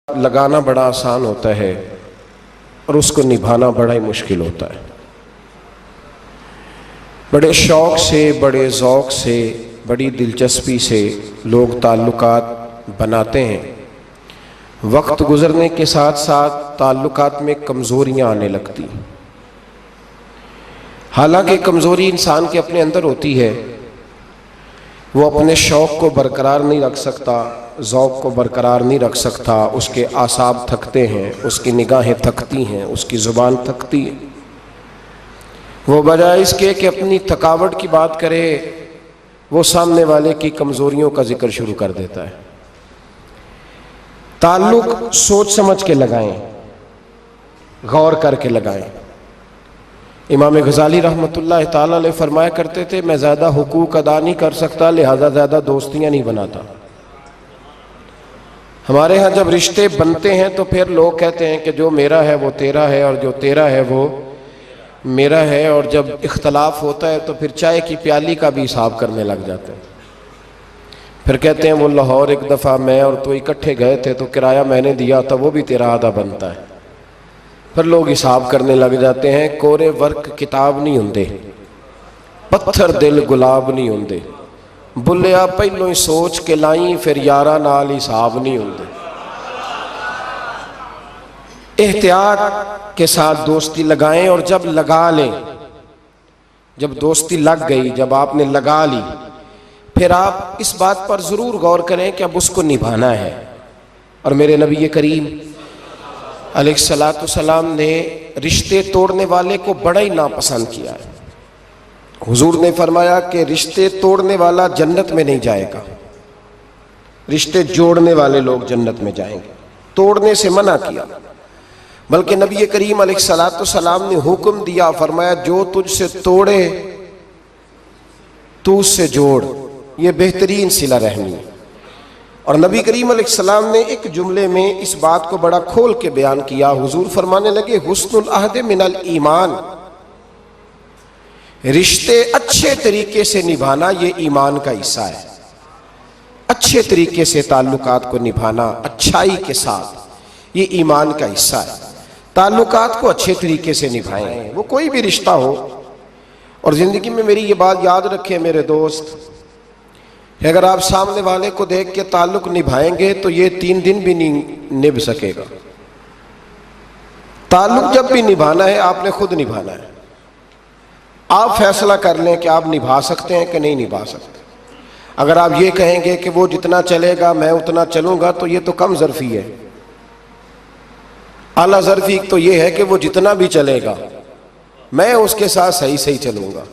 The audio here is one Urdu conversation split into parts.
لگانا بڑا آسان ہوتا ہے اور اس کو نبھانا بڑا ہی مشکل ہوتا ہے۔ بڑے شوق سے، بڑے ذوق سے، بڑی دلچسپی سے لوگ تعلقات بناتے ہیں۔ وقت گزرنے کے ساتھ ساتھ تعلقات میں کمزوریاں آنے لگتی ہیں۔ حالانکہ کمزوری انسان کے اپنے اندر ہوتی ہے، وہ اپنے شوق کو برقرار نہیں رکھ سکتا، ذوق کو برقرار نہیں رکھ سکتا، اس کے اعصاب تھکتے ہیں، اس کی نگاہیں تھکتی ہیں، اس کی زبان تھکتی ہے۔ وہ بجائے اس کے کہ اپنی تھکاوٹ کی بات کرے، وہ سامنے والے کی کمزوریوں کا ذکر شروع کر دیتا ہے۔ تعلق سوچ سمجھ کے لگائیں، غور کر کے لگائیں۔ امام غزالی رحمۃ اللہ تعالی علیہ فرمایا کرتے تھے، میں زیادہ حقوق ادا نہیں کر سکتا، لہذا زیادہ دوستیاں نہیں بناتا۔ ہمارے ہاں جب رشتے بنتے ہیں تو پھر لوگ کہتے ہیں کہ جو میرا ہے وہ تیرا ہے اور جو تیرا ہے وہ میرا ہے، اور جب اختلاف ہوتا ہے تو پھر چائے کی پیالی کا بھی حساب کرنے لگ جاتے ہیں۔ پھر کہتے ہیں وہ لاہور ایک دفعہ میں اور تو اکٹھے گئے تھے تو کرایہ میں نے دیا تھا، وہ بھی تیرا آدھا بنتا ہے۔ پھر لوگ حساب کرنے لگ جاتے ہیں۔ کورے ورک کتاب نہیں ہوندے، پتھر دل گلاب نہیں ہوندے، بلیا پہلوں ہی سوچ کے لائیں، پھر یارہ نال حساب نہیں ہوندے۔ احتیاط کے ساتھ دوستی لگائیں، اور جب لگا لیں، جب دوستی لگ گئی، جب آپ نے لگا لی، پھر آپ اس بات پر ضرور غور کریں کہ اب اس کو نبھانا ہے۔ اور میرے نبی کریم علیہ الصلوۃ والسلام نے رشتے توڑنے والے کو بڑا ہی ناپسند کیا ہے۔ حضور نے فرمایا کہ رشتے توڑنے والا جنت میں نہیں جائے گا، رشتے جوڑنے والے لوگ جنت میں جائیں گے۔ توڑنے سے منع کیا، بلکہ نبی کریم علیہ الصلوۃ والسلام نے حکم دیا، فرمایا جو تجھ سے توڑے تو اس سے جوڑ، یہ بہترین صلہ رحمی ہے۔ اور نبی کریم علیہ السلام نے ایک جملے میں اس بات کو بڑا کھول کے بیان کیا۔ حضور فرمانے لگے، حسن العہد من الایمان، رشتے اچھے طریقے سے نبھانا یہ ایمان کا حصہ ہے۔ اچھے طریقے سے تعلقات کو نبھانا، اچھائی کے ساتھ، یہ ایمان کا حصہ ہے۔ تعلقات کو اچھے طریقے سے نبھائیں، وہ کوئی بھی رشتہ ہو۔ اور زندگی میں میری یہ بات یاد رکھیں میرے دوست، کہ اگر آپ سامنے والے کو دیکھ کے تعلق نبھائیں گے تو یہ 3 دن بھی نہیں نبھ سکے گا۔ تعلق جب بھی نبھانا ہے آپ نے خود نبھانا ہے۔ آپ فیصلہ کر لیں کہ آپ نبھا سکتے ہیں کہ نہیں نبھا سکتے۔ اگر آپ یہ کہیں گے کہ وہ جتنا چلے گا میں اتنا چلوں گا تو یہ تو کم ظرفی ہے۔ اعلیٰ ظرفی تو یہ ہے کہ وہ جتنا بھی چلے گا میں اس کے ساتھ صحیح صحیح چلوں گا۔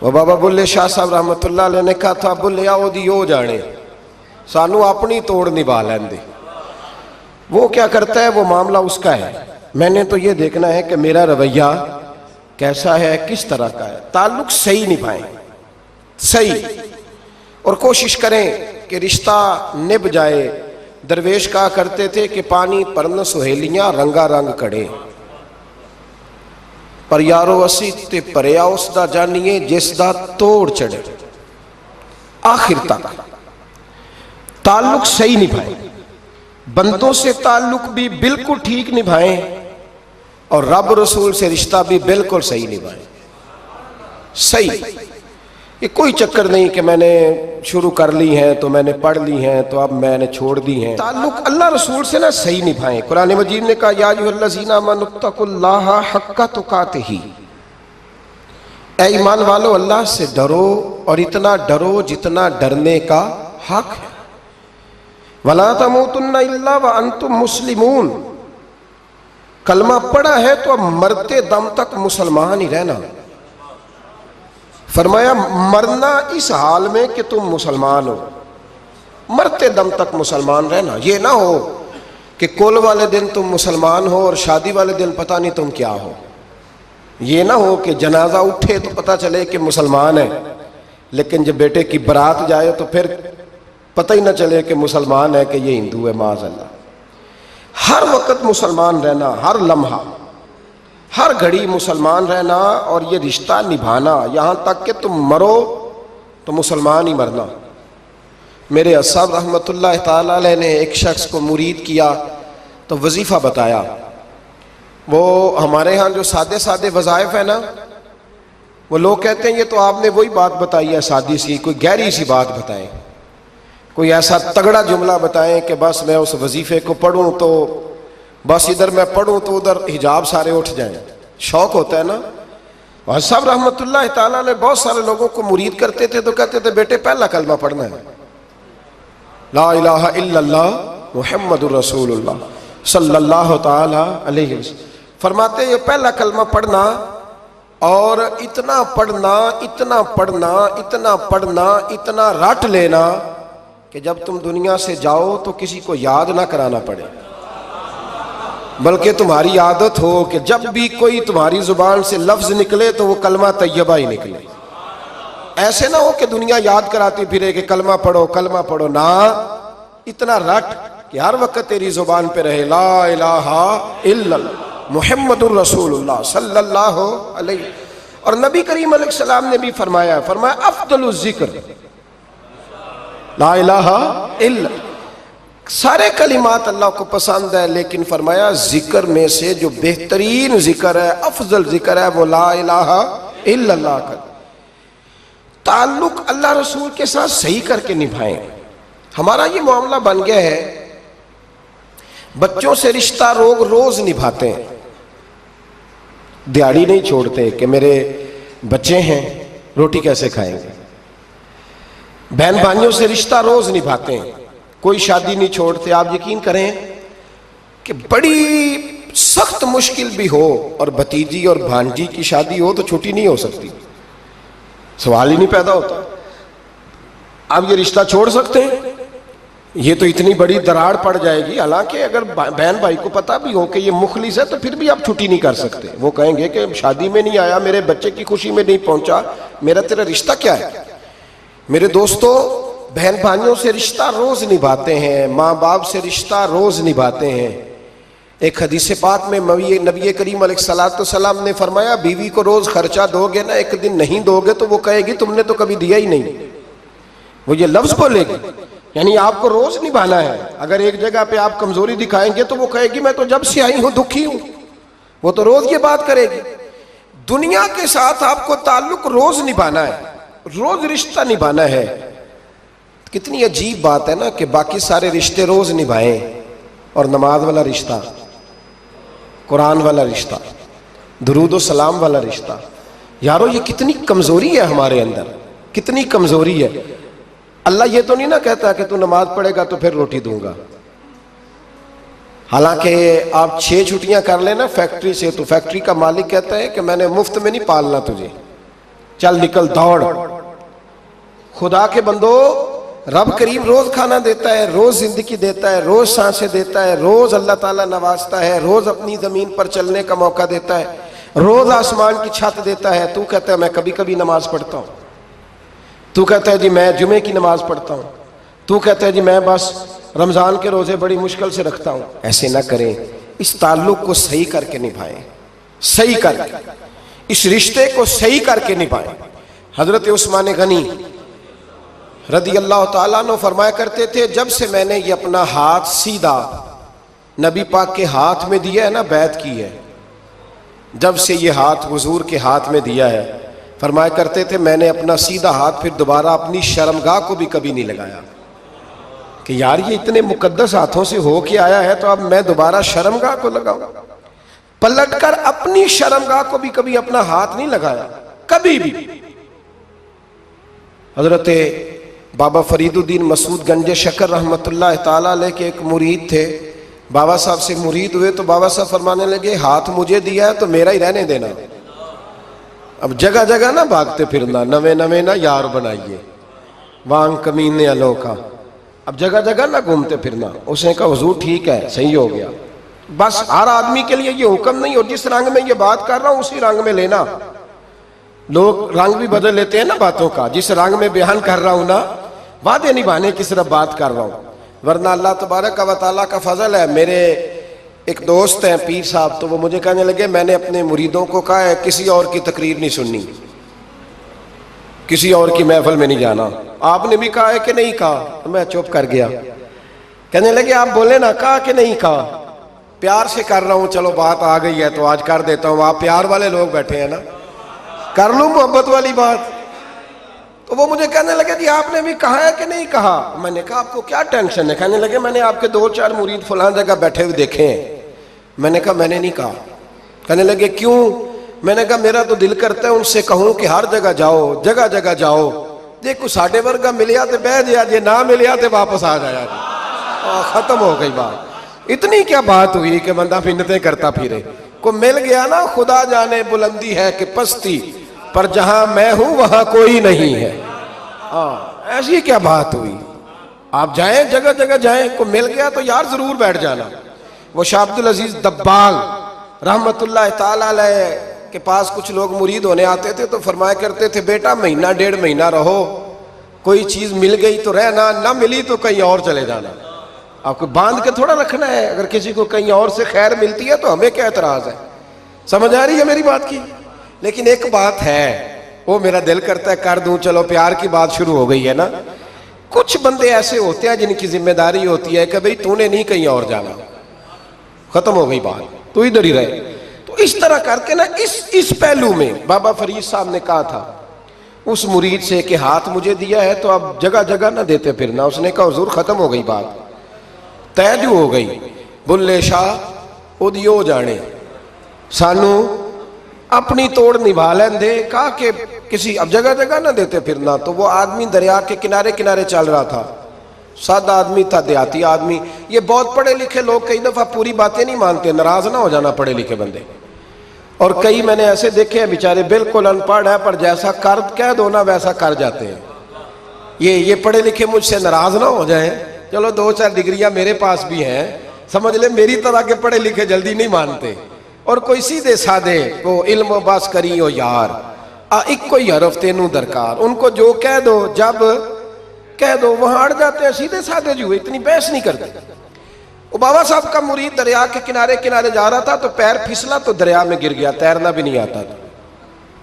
وہ بابا بلے شاہ صاحب رحمۃ اللہ علیہ نے کہا تھا، بلے آؤ دی ہو جانے، سانو اپنی توڑ نبھا لین دے۔ وہ کیا کرتا ہے وہ معاملہ اس کا ہے، میں نے تو یہ دیکھنا ہے کہ میرا رویہ کیسا ہے، کس طرح کا ہے۔ تعلق صحیح نبھائیں، صحیح، اور کوشش کریں کہ رشتہ نبھ جائے۔ درویش کہا کرتے تھے کہ پانی پرن سہیلیاں رنگا رنگ کڑے، پر یارو اسی تے پریا اس دا جانیے جس دا توڑ چڑھے۔ آخر تک تعلق صحیح نبھائیں، بندوں سے تعلق بھی بالکل ٹھیک نبھائیں، اور رب رسول سے رشتہ بھی بالکل صحیح نبھائیں۔ صحیح، یہ کوئی چکر نہیں کہ میں نے شروع کر لی ہیں تو میں نے پڑھ لی ہیں تو اب میں نے چھوڑ دی ہیں۔ تعلق اللہ رسول سے نہ صحیح نبھائیں۔ قرآن مجید نے کہا، یا ایھا الذین آمنوا اتقوا اللہ حق تقاتہ، اے ایمان والو اللہ سے ڈرو، اور اتنا ڈرو جتنا ڈرنے کا حق ہے۔ ولا تموتن الا وانتم مسلمون، کلمہ پڑھا ہے تو اب مرتے دم تک مسلمان ہی رہنا۔ فرمایا مرنا اس حال میں کہ تم مسلمان ہو، مرتے دم تک مسلمان رہنا۔ یہ نہ ہو کہ کول والے دن تم مسلمان ہو اور شادی والے دن پتہ نہیں تم کیا ہو۔ یہ نہ ہو کہ جنازہ اٹھے تو پتہ چلے کہ مسلمان ہے، لیکن جب بیٹے کی برات جائے تو پھر پتہ ہی نہ چلے کہ مسلمان ہے کہ یہ ہندو ہے، معاذ اللہ۔ ہر وقت مسلمان رہنا، ہر لمحہ، ہر گھڑی مسلمان رہنا، اور یہ رشتہ نبھانا یہاں تک کہ تم مرو تو مسلمان ہی مرنا۔ میرے صاحب رحمۃ اللہ تعالی علیہ نے ایک شخص کو مرید کیا تو وظیفہ بتایا. وہ ہمارے ہاں جو سادے سادے وظائف ہیں نا، وہ لوگ کہتے ہیں یہ تو آپ نے وہی بات بتائی ہے سادی سی، کوئی گہری سی بات بتائیں، کوئی ایسا تگڑا جملہ بتائیں کہ بس میں اس وظیفے کو پڑھوں تو بس ادھر میں پڑھوں تو ادھر حجاب سارے اٹھ جائیں. شوق ہوتا ہے نا. اور صاحب رحمۃ اللہ تعالیٰ نے بہت سارے لوگوں کو مرید کرتے تھے تو کہتے تھے بیٹے پہلا کلمہ پڑھنا ہے، لا الہ الا اللہ محمد الرسول اللہ صلی اللہ تعالی علیہ وسلم. فرماتے یہ پہلا کلمہ پڑھنا اور اتنا پڑھنا اتنا پڑھنا اتنا پڑھنا اتنا رٹ لینا کہ جب تم دنیا سے جاؤ تو کسی کو یاد نہ کرانا پڑے، بلکہ تمہاری عادت ہو کہ جب بھی کوئی تمہاری زبان سے لفظ نکلے تو وہ کلمہ طیبہ ہی نکلے. ایسے نہ ہو کہ دنیا یاد کراتی پھرے کہ کلمہ پڑھو نہ، اتنا رٹ کہ ہر وقت تیری زبان پہ رہے لا الہ الا اللہ محمد الرسول اللہ صلی اللہ علیہ. اور نبی کریم علیہ السلام نے بھی فرمایا افضل الذکر لا الہ الا. سارے کلمات اللہ کو پسند ہے، لیکن فرمایا ذکر میں سے جو بہترین ذکر ہے، افضل ذکر ہے، وہ لا الہ الا اللہ کا. تعلق اللہ رسول کے ساتھ صحیح کر کے نبھائیں. ہمارا یہ معاملہ بن گیا ہے، بچوں سے رشتہ روز نبھاتے ہیں، دیہڑی نہیں چھوڑتے کہ میرے بچے ہیں روٹی کیسے کھائیں گے. بہن بھائیوں سے رشتہ روز نبھاتے ہیں، کوئی شادی نہیں چھوڑتے. آپ یقین کریں کہ بڑی سخت مشکل بھی ہو اور بھتیجی اور بھانجی کی شادی ہو تو چھٹی نہیں ہو سکتی، سوال ہی نہیں پیدا ہوتا. آپ یہ رشتہ چھوڑ سکتے ہیں؟ یہ تو اتنی بڑی دراڑ پڑ جائے گی. حالانکہ اگر بہن بھائی کو پتا بھی ہو کہ یہ مخلص ہے تو پھر بھی آپ چھٹی نہیں کر سکتے. وہ کہیں گے کہ شادی میں نہیں آیا، میرے بچے کی خوشی میں نہیں پہنچا، میرا تیرا رشتہ کیا ہے. میرے دوستو، بہن بھائیوں سے رشتہ روز نبھاتے ہیں، ماں باپ سے رشتہ روز نبھاتے ہیں. ایک حدیث پاک میں نبی کریم علیہ السلام نے فرمایا بیوی کو روز خرچہ دو گے نا، ایک دن نہیں دو گے تو وہ کہے گی تم نے تو کبھی دیا ہی نہیں. وہ یہ لفظ بولے گی، یعنی آپ کو روز نبھانا ہے. اگر ایک جگہ پہ آپ کمزوری دکھائیں گے تو وہ کہے گی میں تو جب سے آئی ہوں دکھی ہوں. وہ تو روز یہ بات کرے گی. دنیا کے ساتھ آپ کو تعلق روز نبھانا ہے، روز رشتہ نبھانا ہے. کتنی عجیب بات ہے نا کہ باقی سارے رشتے روز نبھائیں اور نماز والا رشتہ، قرآن والا رشتہ، درود و سلام والا رشتہ. یارو یہ کتنی کمزوری ہے ہمارے اندر، کتنی کمزوری ہے. اللہ یہ تو نہیں نہ کہتا کہ تو نماز پڑھے گا تو پھر روٹی دوں گا. حالانکہ آپ 6 چھٹیاں کر لینا فیکٹری سے تو فیکٹری کا مالک کہتا ہے کہ میں نے مفت میں نہیں پالنا تجھے، چل نکل دوڑ. خدا کے بندو، رب کریم روز کھانا دیتا ہے، روز زندگی دیتا ہے، روز سانسیں دیتا ہے، روز اللہ تعالیٰ نوازتا ہے، روز اپنی زمین پر چلنے کا موقع دیتا ہے، روز آسمان کی چھت دیتا ہے. تو کہتا ہے میں کبھی کبھی نماز پڑھتا ہوں، تو کہتا ہے جی میں جمعے کی نماز پڑھتا ہوں، تو کہتا ہے جی میں بس رمضان کے روزے بڑی مشکل سے رکھتا ہوں. ایسے نہ کریں، اس تعلق کو صحیح کر کے نبھائیں، صحیح کر کے اس رشتے کو صحیح کر کے نبھائیں. حضرت عثمان غنی رضی اللہ تعالیٰ عنہ فرمایا کرتے تھے جب سے میں نے یہ اپنا ہاتھ سیدھا نبی پاک کے ہاتھ میں دیا ہے نا، بیعت کی ہے، جب سے یہ ہاتھ حضور کے ہاتھ میں دیا ہے، فرمایا کرتے تھے میں نے اپنا سیدھا ہاتھ پھر دوبارہ اپنی شرمگاہ کو بھی کبھی نہیں لگایا کہ یار یہ اتنے مقدس ہاتھوں سے ہو کے آیا ہے تو اب میں دوبارہ شرمگاہ کو لگاؤں. پلٹ کر اپنی شرمگاہ کو بھی کبھی اپنا ہاتھ نہیں لگایا، کبھی بھی. حضرت بابا فرید الدین مسعود گنج شکر رحمۃ اللہ تعالیٰ علیہ کے ایک مرید تھے. بابا صاحب سے مرید ہوئے تو بابا صاحب فرمانے لگے ہاتھ مجھے دیا ہے تو میرا ہی رہنے دینا. اب جگہ جگہ نہ بھاگتے پھرنا، نوے نوے نہ یار بنائیے وانگ کمینے الوں کا. اب جگہ جگہ نہ گھومتے پھرنا. اس نے کہا حضور ٹھیک ہے، صحیح ہو گیا. بس ہر آدمی کے لیے یہ حکم نہیں، اور جس رنگ میں یہ بات کر رہا ہوں اسی رنگ میں لینا. لوگ رنگ بھی بدل لیتے ہیں نا باتوں کا. جس رنگ میں بیان کر رہا ہوں نا، وعدے نبھانے کی صرف بات کر رہا ہوں، ورنہ اللہ تبارک و تعالیٰ کا فضل ہے. میرے ایک دوست ہیں پیر صاحب، تو وہ مجھے کہنے لگے میں نے اپنے مریدوں کو کہا ہے کسی اور کی تقریر نہیں سننی. کسی اور کی محفل میں نہیں جانا. آپ نے بھی کہا ہے کہ نہیں کہا؟ میں چپ کر گیا. کہنے لگے آپ بولے نا, کہا کہ نہیں کہا؟ پیار سے کر رہا ہوں, چلو بات آ گئی ہے تو آج کر دیتا ہوں. آپ پیار والے لوگ بیٹھے ہیں نا, کر لوں محبت والی بات. تو وہ مجھے کہنے لگے جی آپ نے بھی کہا ہے کہ نہیں کہا؟ میں نے کہا آپ کو کیا ٹینشن ہے؟ کہنے لگے میں نے آپ کے 2-4 مرید فلان جگہ بیٹھے ہوئے دیکھے ہیں. میں نے کہا میں نے نہیں کہا. کہنے لگے کیوں؟ میں نے کہا میرا تو دل کرتا ہے ان سے کہوں کہ ہر جگہ جاؤ, جگہ جگہ جاؤ. دیکھو ساڈے ورگا ملیا تو بہ جیا جی, نہ ملیا تو واپس آ جایا جی. ختم ہو گئی بات. اتنی کیا بات ہوئی کہ بندہ منتیں کرتا پھرے. کو مل گیا نا, خدا جانے بلندی ہے کہ پستی, پر جہاں میں ہوں وہاں کوئی نہیں ہے. ایسی کیا بات ہوئی؟ آپ جائیں جگہ جگہ جائیں, کو مل گیا تو یار ضرور بیٹھ جانا. وہ شاہ عبد العزیز دباغ رحمت اللہ تعالی علیہ کے پاس کچھ لوگ مرید ہونے آتے تھے تو فرمایا کرتے تھے بیٹا 1.5 مہینہ رہو, کوئی چیز مل گئی تو رہنا, نہ ملی تو کہیں اور چلے جانا. آپ کو باندھ کے تھوڑا رکھنا ہے. اگر کسی کو کہیں اور سے خیر ملتی ہے تو ہمیں کیا اعتراض ہے؟ سمجھ آ رہی ہے میری بات کی؟ لیکن ایک بات ہے, وہ میرا دل کرتا ہے کر دوں, چلو پیار کی بات شروع ہو گئی ہے نا. کچھ بندے ایسے ہوتے ہیں جن کی ذمہ داری ہوتی ہے کہ بھئی تو نے نہیں کہیں اور جانا, ختم ہو گئی بات, تو ادھر ہی رہے. تو اس طرح کر کے نا اس پہلو میں بابا فرید صاحب نے کہا تھا اس مرید سے کہ ہاتھ مجھے دیا ہے تو اب جگہ جگہ نہ دیتے پھرنا. اس نے کہا حضور ختم ہو گئی بات, طے جو ہو گئی. بلے شاہ اودیو جانے, سانو اپنی توڑ نبھا لین دے. کہا کہ کسی اب جگہ جگہ نہ دیتے پھرنا. تو وہ آدمی دریا کے کنارے کنارے چل رہا تھا, سادہ آدمی تھا, دیہاتی آدمی. یہ بہت پڑھے لکھے لوگ کئی دفعہ پوری باتیں نہیں مانتے, ناراض نہ ہو جانا پڑھے لکھے بندے. اور کئی میں نے ایسے دیکھے ہیں بیچارے بالکل ان پڑھ ہے پر جیسا کر کہہ دو نا ویسا کر جاتے ہیں. یہ پڑھے لکھے مجھ سے ناراض نہ ہو جائیں. چلو 2-4 ڈگریاں میرے پاس بھی ہیں, سمجھ لے میری طرح کے پڑھے لکھے جلدی نہیں مانتے. اور کوئی سیدھے سادے وہ علم و بس کری ہو یار, ایک کوئی حرف تینوں درکار. ان کو جو کہہ دو جب کہہ دو وہاں اڑ جاتے ہیں, سیدھے سادے جو اتنی بحث نہیں کرتے. وہ بابا صاحب کا مرید دریا کے کنارے کنارے جا رہا تھا تو پیر پھسلا تو دریا میں گر گیا, تیرنا بھی نہیں آتا تھا.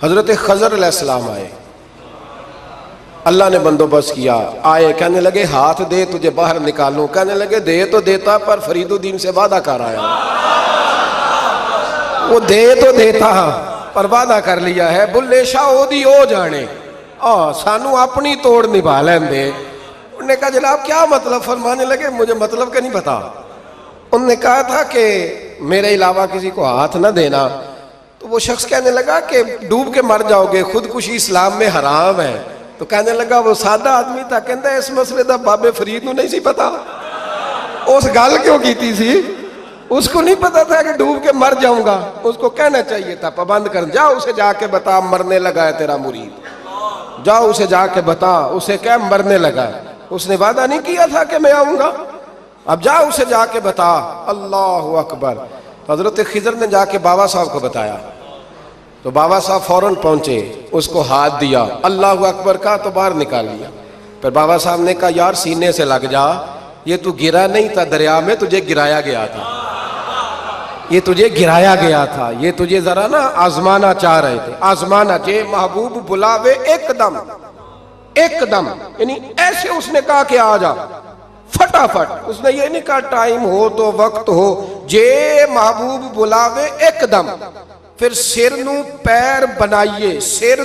حضرت خضر علیہ السلام آئے, اللہ نے بندوبست کیا. آئے, کہنے لگے ہاتھ دے تجھے باہر نکالوں. کہنے لگے دے تو دیتا پر فرید الدین سے وعدہ کر آیا. وہ دے تو دیتا پر وعدہ کر لیا ہے. بلے شاہ اودی او جانے, سانو اپنی توڑ نبھا لین دے. انہوں نے کہا جناب کیا مطلب؟ فرمانے لگے مجھے مطلب کا نہیں پتا. انہوں نے کہا تھا کہ میرے علاوہ کسی کو ہاتھ نہ دینا. تو وہ شخص کہنے لگا کہ ڈوب کے مر جاؤ گے, خودکشی اسلام میں حرام ہے. تو کہنے لگا وہ سادہ آدمی تھا, کہندہ اس مسئلے دا بابے فرید نو نہیں سی پتا. اس گل کیوں کیتی سی؟ اس کو نہیں پتا تھا کہ ڈوب کے مر جاؤں گا. اس کو کہنا چاہیے تھا پابند کر, جا اسے جا کے بتا مرنے لگا ہے تیرا مرید. جاؤ اسے جا کے بتا, اسے کیا مرنے لگا ہے. اس نے وعدہ نہیں کیا تھا کہ میں آؤں گا. اب جا اسے جا کے بتا. اللہ اکبر. حضرت خضر نے جا کے بابا صاحب کو بتایا تو بابا صاحب فوراً پہنچے, اس کو ہاتھ دیا, اللہ اکبر کہا تو باہر نکال لیا. پھر بابا صاحب نے کہا یار سینے سے لگ جا, یہ تو گرا نہیں تھا دریا میں, تجھے گرایا گیا تھا. یہ تجھے گرایا گیا تھا, یہ تجھے ذرا نا آزمانا چاہ رہے تھے. آزمانا جے محبوب بلاوے ایک دم, ایک دم, یعنی ایسے اس نے کہا کہ آ جا فٹافٹ. اس نے یہ نہیں کہا ٹائم ہو تو وقت ہو, جے محبوب بلاوے ایک دم. پھر سر نو پیر بنائیے, سر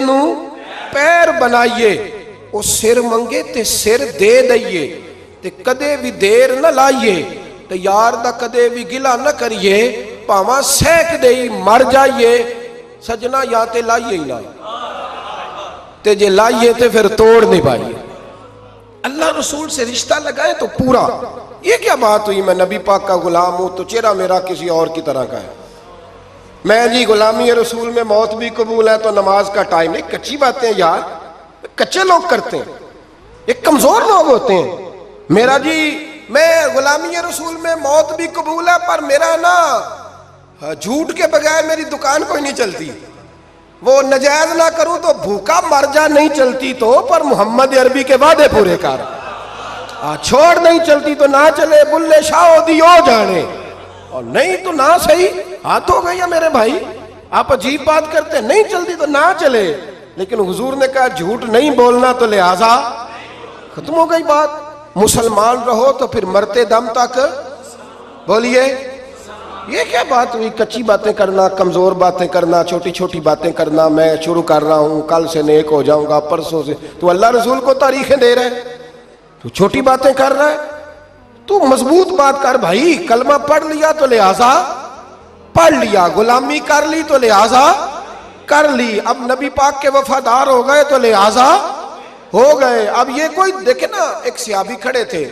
نو پیر بنائیے. وہ سر منگے تے سر دے دئیے, تے کدے بھی دیر نہ لائیے, تے یار دا کدے بھی گلا نہ کریے, پاواں سیک دئی مر جائیے. سجنا یا تے لائیے ہی نہ, تے جے لائیے تے پھر توڑ نہیں پائیے. اللہ رسول سے رشتہ لگائے تو پورا. یہ کیا بات ہوئی میں نبی پاک کا غلام ہوں تو چہرہ میرا کسی اور کی طرح کا ہے. میں جی غلامی رسول میں موت بھی قبول ہے تو نماز کا ٹائم نہیں. کچی باتیں یار, کچے لوگ کرتے ہیں, ایک کمزور لوگ ہوتے ہیں. میرا جی میں غلامی رسول میں موت بھی قبول ہے پر میرا نا جھوٹ کے بغیر میری دکان کوئی نہیں چلتی. وہ نجائز نہ کروں تو بھوکا مر جا, نہیں چلتی تو پر محمد عربی کے وعدے پورے کر. چھوڑ نہیں چلتی تو نہ چلے, بلے شاہ دیو جانے, اور نہیں تو نہ صحیح. ہاتھ ہو گئی ہے میرے بھائی, آپ عجیب بات کرتے ہیں. نہیں چلتی تو نہ چلے, لیکن حضور نے کہا جھوٹ نہیں بولنا تو لہذا ختم ہو گئی بات. مسلمان رہو تو پھر مرتے دم تک بولیے. یہ کیا بات ہوئی؟ کچی باتیں کرنا، کمزور باتیں کرنا، چھوٹی چھوٹی باتیں کرنا. میں شروع کر رہا ہوں، کل سے نیک ہو جاؤں گا، پرسوں سے. تو اللہ رسول کو تاریخیں دے رہے ہے، تو چھوٹی باتیں کر رہا ہے. تو مضبوط بات کر بھائی. کلمہ پڑھ لیا تو لہذا پڑھ لیا، غلامی کر لی تو لہذا کر لی. اب نبی پاک کے وفادار ہو گئے تو لہذا ہو گئے. اب یہ کوئی دیکھے نا، ایک صحابی کھڑے تھے،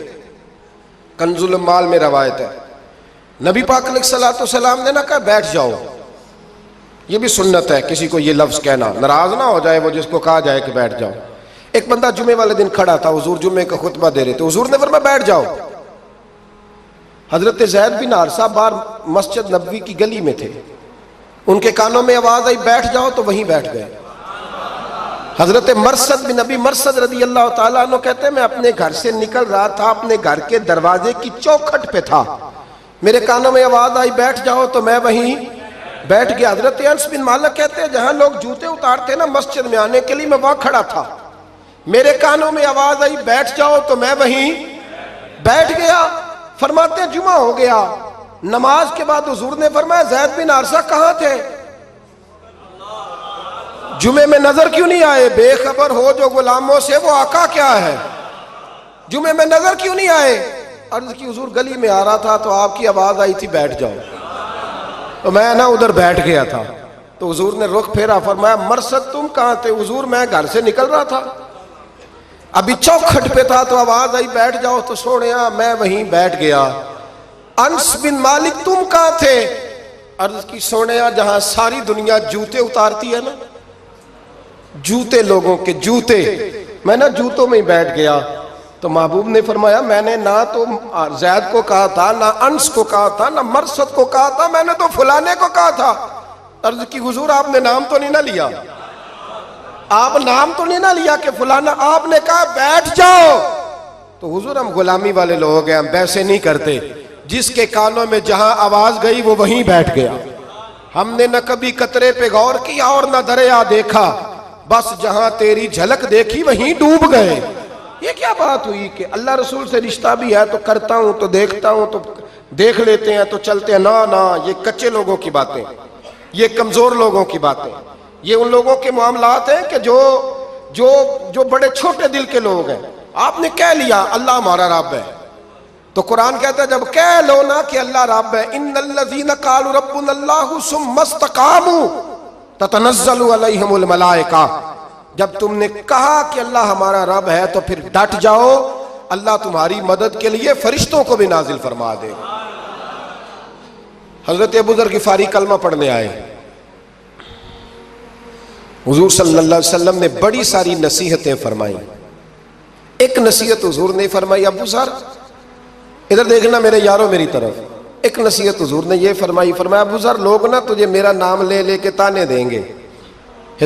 کنز المال میں روایت ہے، نبی پاک علیہ الصلوۃ والسلام نے نہ کہا بیٹھ جاؤ. یہ بھی سنت ہے کسی کو یہ لفظ کہنا، ناراض نہ ہو جائے وہ جس کو کہا جائے کہ بیٹھ جاؤ. ایک بندہ جمعے والے دن کھڑا تھا، حضور جمعے کا خطبہ دے رہے تھے، حضور نے فرمایا بیٹھ جاؤ. حضرت زید بن حارثہ باہر مسجد نبوی کی گلی میں تھے، ان کے کانوں میں آواز آئی بیٹھ جاؤ تو وہیں بیٹھ گئے. حضرت مرثد بن نبی مرثد رضی اللہ تعالیٰ عنہ کہتے ہیں میں اپنے گھر سے نکل رہا تھا، اپنے گھر کے دروازے کی چوکھٹ پہ تھا، میرے کانوں میں آواز آئی بیٹھ جاؤ تو میں وہیں بیٹھ گیا. حضرت انس بن مالک کہتے ہیں جہاں لوگ جوتے اتارتے نا مسجد میں آنے کے لیے، میں وہاں کھڑا تھا، میرے کانوں میں آواز آئی بیٹھ جاؤ تو میں وہیں بیٹھ گیا. فرماتے ہیں جمعہ ہو گیا، نماز کے بعد حضور نے فرمایا زید بن حارثہ کہاں تھے؟ جمعے میں نظر کیوں نہیں آئے؟ بے خبر ہو جو غلاموں سے وہ آقا کیا ہے. جمعے میں نظر کیوں نہیں آئے؟ عرض کی حضور گلی میں آ رہا تھا تو آپ کی آواز آئی تھی بیٹھ جاؤ، تو میں نا ادھر بیٹھ گیا تھا. تو حضور نے رخ پھیرا، فرمایا مرثد تم کہاں تھے؟ حضور میں گھر سے نکل رہا تھا، ابھی چوکھٹ پہ تھا تو آواز آئی بیٹھ جاؤ تو سونیا میں وہیں بیٹھ گیا. انس بن مالک تم کہاں تھے؟ عرض کی سونیا جہاں ساری دنیا جوتے اتارتی ہے نا، جوتے لوگوں کے جوتے، میں نا جوتوں میں ہی بیٹھ گیا. تو محبوب نے فرمایا میں نے نہ تو زید کو کہا تھا، نہ انس کو کہا تھا، نہ مرثد کو کہا تھا، میں نے تو فلانے کو کہا تھا. عرض کی حضور آپ نے نام تو نہیں نہ لیا، آپ نام تو نہیں نہ لیا کہ فلانا، آپ نے کہا بیٹھ جاؤ. تو حضور ہم غلامی والے لوگ ہیں، ہم ویسے نہیں کرتے. جس کے کانوں میں جہاں آواز گئی وہ وہیں بیٹھ گیا. ہم نے نہ کبھی قطرے پہ غور کیا اور نہ دریا دیکھا، بس جہاں تیری جھلک دیکھی وہیں ڈوب گئے. یہ کیا بات ہوئی کہ اللہ رسول سے رشتہ بھی ہے تو کرتا ہوں تو دیکھتا ہوں تو دیکھ لیتے ہیں تو چلتے ہیں؟ نہ یہ کچے لوگوں کی باتیں، یہ کمزور لوگوں کی باتیں، یہ ان لوگوں کے معاملات ہیں کہ جو بڑے چھوٹے دل کے لوگ ہیں. آپ نے کہہ لیا اللہ ہمارا رب ہے، تو قرآن کہتا ہے جب کہہ لو نا کہ اللہ رب ہے، ان الذین قالوا ربنا اللہ ثم استقاموا تتنزل علیہم الملائکہ، جب تم نے کہا کہ اللہ ہمارا رب ہے تو پھر ڈٹ جاؤ، اللہ تمہاری مدد کے لیے فرشتوں کو بھی نازل فرما دے. حضرت ابو ذر غفاری کلمہ پڑھنے آئے، حضور صلی اللہ علیہ وسلم نے بڑی ساری نصیحتیں فرمائیں. ایک نصیحت حضور نے فرمائی، ابو ذر ادھر دیکھنا میرے یارو میری طرف. ایک نصیحت حضور نے یہ فرمائی، فرمایا ابو ذر لوگ نا تجھے میرا نام لے لے کے تانے دیں گے،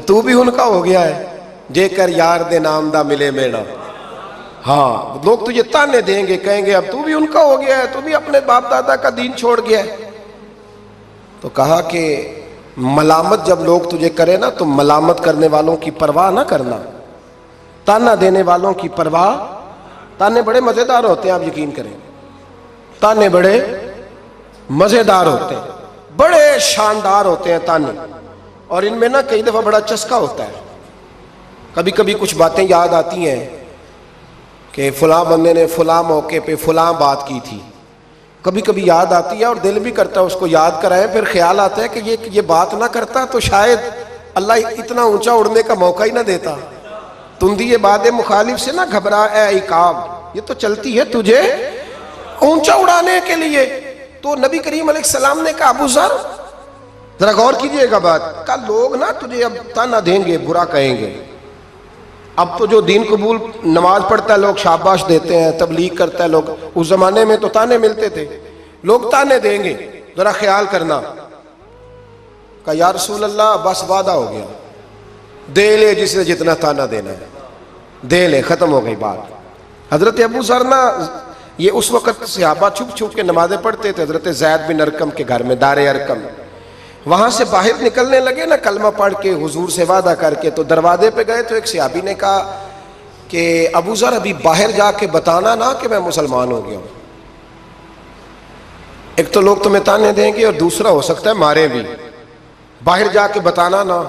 تو بھی ان کا ہو گیا ہے جے کر یار دے نام دا ملے میڑا. ہاں لوگ تجھے تانے دیں گے، کہیں گے اب تو بھی ان کا ہو گیا ہے، تو بھی اپنے باپ دادا کا دین چھوڑ گیا ہے. تو کہا کہ ملامت جب لوگ تجھے کرے نا تو ملامت کرنے والوں کی پرواہ نہ کرنا، تانا دینے والوں کی پرواہ. تانے بڑے مزیدار ہوتے ہیں، آپ یقین کریں، تانے بڑے مزیدار ہوتے ہیں، بڑے شاندار ہوتے ہیں تانے. اور ان میں نا کئی دفعہ بڑا چسکا ہوتا ہے. کبھی کبھی کچھ باتیں یاد آتی ہیں کہ فلاں بندے نے فلاں موقع پہ فلاں بات کی تھی، کبھی کبھی یاد آتی ہے اور دل بھی کرتا ہے اس کو یاد کرائیں. پھر خیال آتا ہے کہ یہ بات نہ کرتا تو شاید اللہ اتنا اونچا اڑنے کا موقع ہی نہ دیتا. تندی باد مخالف سے نہ گھبرا اے عقاب، یہ تو چلتی ہے تجھے اونچا اڑانے کے لیے. تو نبی کریم علیہ السلام نے کہا ابو ذر ذرا غور کیجئے گا بات کا، لوگ نا تجھے اب تانا دیں گے، برا کہیں گے. اب تو جو دین قبول نماز پڑھتا ہے لوگ شاباش دیتے ہیں، تبلیغ کرتا ہے لوگ، اس زمانے میں تو تانے ملتے تھے، لوگ تانے دیں گے، ذرا خیال کرنا. کہا یا رسول اللہ بس وعدہ ہو گیا، دے لے جس نے جتنا تانا دینا ہے دے لے، ختم ہو گئی بات. حضرت ابو ذر نا یہ اس وقت صحابہ چھپ چھپ کے نمازیں پڑھتے تھے حضرت زید بن ارقم کے گھر میں، دار ارقم. وہاں سے باہر نکلنے لگے نا کلمہ پڑھ کے حضور سے وعدہ کر کے، تو دروازے پہ گئے تو ایک صحابی نے کہا کہ ابو ذر ابھی باہر جا کے بتانا نا کہ میں مسلمان ہو گیا ہوں، ایک تو لوگ تمہیں تانے دیں گے اور دوسرا ہو سکتا ہے مارے بھی، باہر جا کے بتانا نا